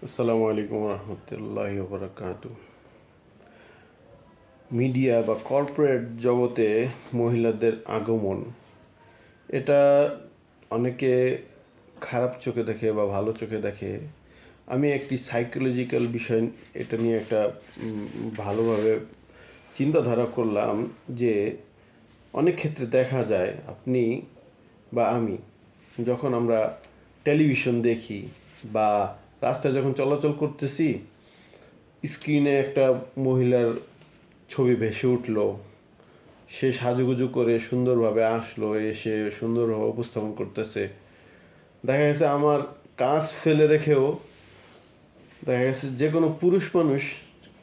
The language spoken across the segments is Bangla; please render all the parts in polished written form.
আসসালামু আলাইকুম রহমতুল্লাহি বারাকাতু। মিডিয়া বা কর্পোরেট জগতে মহিলাদের আগমন, এটা অনেকে খারাপ চোখে দেখে বা ভালো চোখে দেখে। আমি একটি সাইকোলজিক্যাল বিষয় এটা নিয়ে একটা ভালোভাবে চিন্তাধারা করলাম যে অনেক ক্ষেত্রে দেখা যায় আপনি বা আমি যখন আমরা টেলিভিশন দেখি বা রাস্তায় যখন চলাচল করতেছি, স্ক্রিনে একটা মহিলার ছবি ভেসে উঠলো, সে সাজুগুজু করে সুন্দরভাবে আসলো, এসে সুন্দরভাবে উপস্থাপন করতেছে। দেখা গেছে আমার কাজ ফেলে রেখেও, দেখা গেছে যে কোনো পুরুষ মানুষ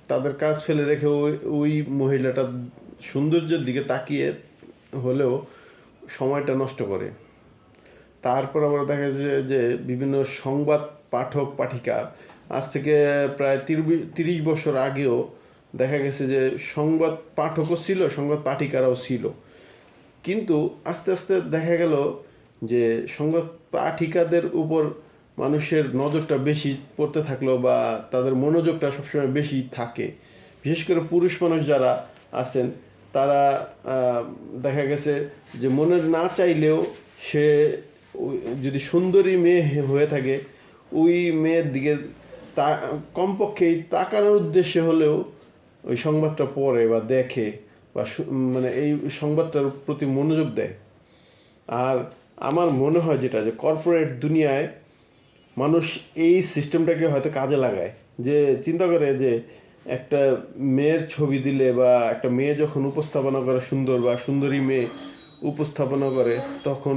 তাদের কাজ ফেলে রেখে ওই মহিলাটার সৌন্দর্যের দিকে তাকিয়ে হলেও সময়টা নষ্ট করে। তারপর আবার দেখা যায় যে বিভিন্ন সংবাদ পাঠক পাঠিকা, আজ থেকে প্রায় 30 বছর আগেও দেখা গেছে যে সংবাদ পাঠকও ছিল, সংবাদ পাঠিকারাও ছিল। কিন্তু আস্তে আস্তে দেখা গেল যে সংবাদ পাঠিকাদের উপর মানুষের নজরটা বেশি পড়তে থাকলো বা তাদের মনোযোগটা সবসময় বেশি থাকে। বিশেষ করে পুরুষ মানুষ যারা আছেন তারা দেখা গেছে যে মনে না চাইলেও সে যদি সুন্দরী মেয়ে হয়ে থাকে ওই মেয়ের দিকে তা কমপক্ষে এই তাকানোর উদ্দেশ্যে হলেও ওই সংবাদটা পড়ে বা দেখে বা মানে এই সংবাদটার প্রতি মনোযোগ দেয়। আর আমার মনে হয় যেটা যে কর্পোরেট দুনিয়ায় মানুষ এই সিস্টেমটাকে হয়তো কাজে লাগায়, যে চিন্তা করে যে একটা মেয়ের ছবি দিলে বা একটা মেয়ে যখন উপস্থাপনা করে সুন্দর বা সুন্দরী মেয়ে উপস্থাপনা করে, তখন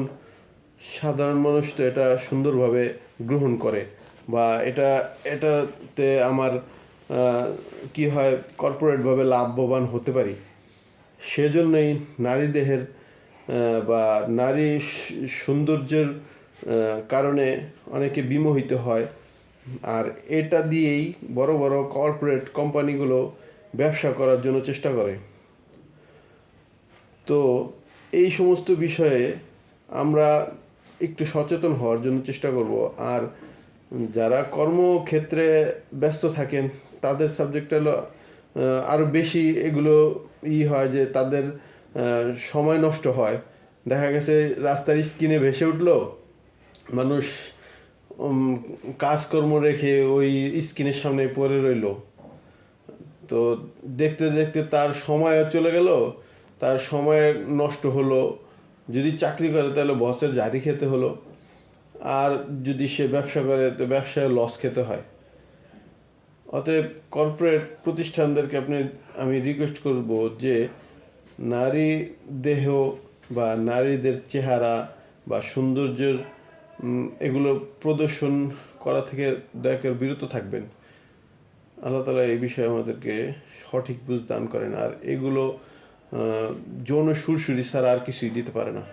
সাধারণ মানুষ তো এটা সুন্দরভাবে গ্রহণ করে বা এটাতে আমার কি হয়, কর্পোরেটভাবে লাভবান হতে পারি। সেজন্যই নারী দেহের বা নারী সৌন্দর্যের কারণে অনেকে বিমোহিত হয়। আর এটা দিয়েই বড় বড় কর্পোরেট কোম্পানিগুলো ব্যবসা করার জন্য চেষ্টা করে। তো এই সমস্ত বিষয়ে আমরা একটু সচেতন হওয়ার জন্য চেষ্টা করব। আর যারা কর্মক্ষেত্রে ব্যস্ত থাকেন তাদের সাবজেক্ট হলো আরও বেশি এগুলো হয় যে তাদের সময় নষ্ট হয়। দেখা গেছে রাস্তার স্ক্রিনে ভেসে উঠলো, মানুষ কাজকর্ম রেখে ওই স্ক্রিনের সামনে পড়ে রইলো। তো দেখতে দেখতে তার সময়ও চলে গেল, তার সময় নষ্ট হলো। যদি চাকরি করে তাহলে বসের ঝাড়ি খেতে হলো, আর যদি সে ব্যবসা করে তো ব্যবসায় লস খেতে হয়। অতএব কর্পোরেট প্রতিষ্ঠানদেরকে আমি রিকোয়েস্ট করব যে নারী দেহ বা নারীদের চেহারা বা সৌন্দর্যের এগুলো প্রদর্শন করা থেকে দয়া করে বিরত থাকবেন। আল্লাহ তালা এই বিষয়ে আমাদেরকে সঠিক বুঝ দান করেন। আর এগুলো যৌন সুরসুরি ছাড়া আর কিছুই দিতে পারে না।